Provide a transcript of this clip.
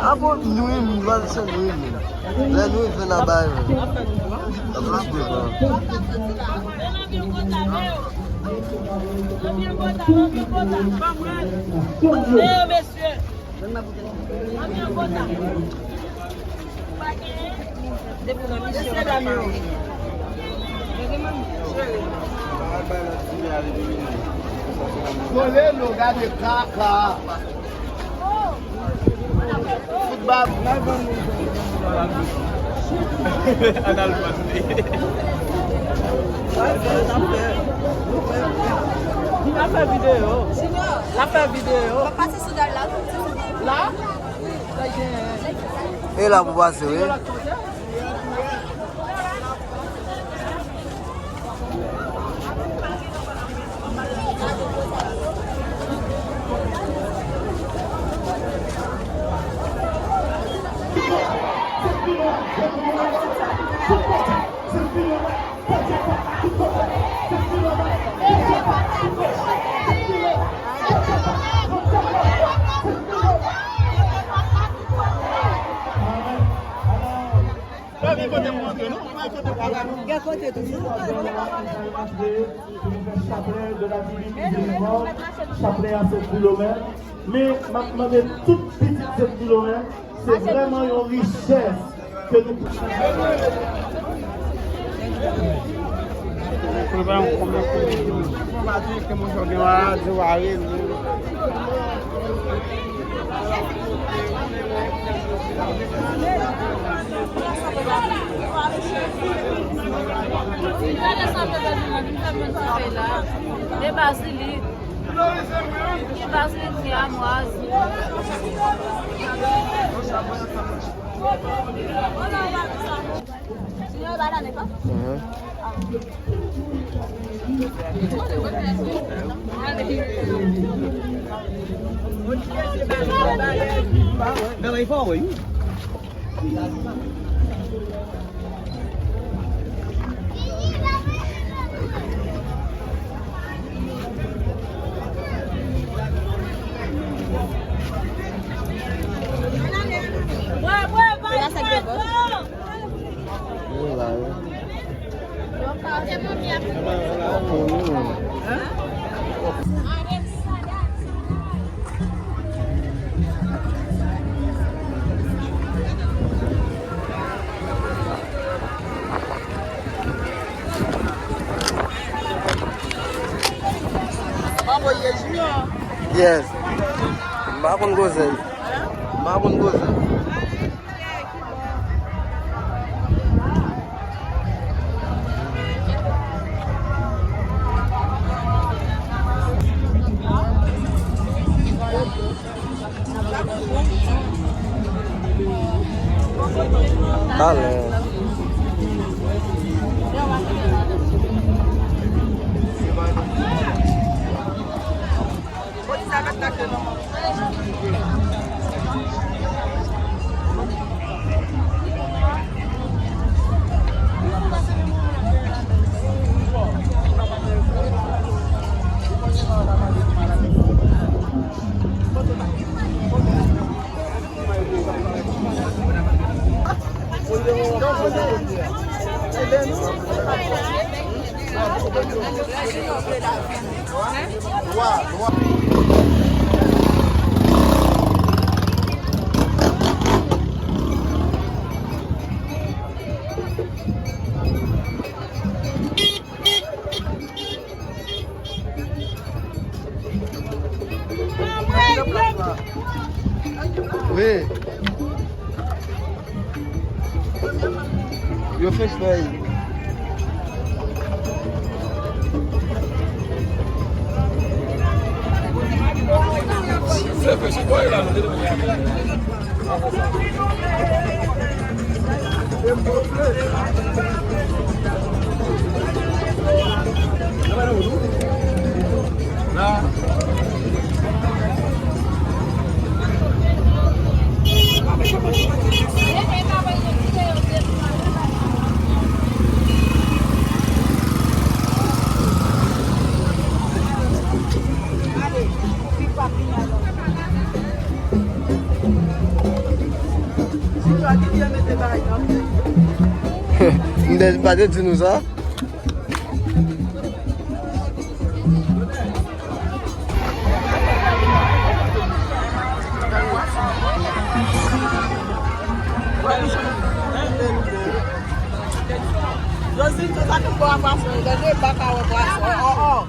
Apa nous va se nous. Là nous fait la balle. Voler nos gars de caca. Football. La fait vidéo. La fait vidéo. On va passer sous là. Là? Et là pour passer, oui. Chapelet à cette Filomène, mais ma toute petite cette Filomène, c'est vraiment une richesse que nous. Les basiliques. Les basiliques viamoises. Signor banane pas? Đang lấy phô ấy. Yes. Makon goze. Makon goze. Dale. Oui. Yo fais feuille. Vous n'êtes pas de nous ça? Josi, tu tá com boa passou, ainda nem bacau a passou. Ó, ó.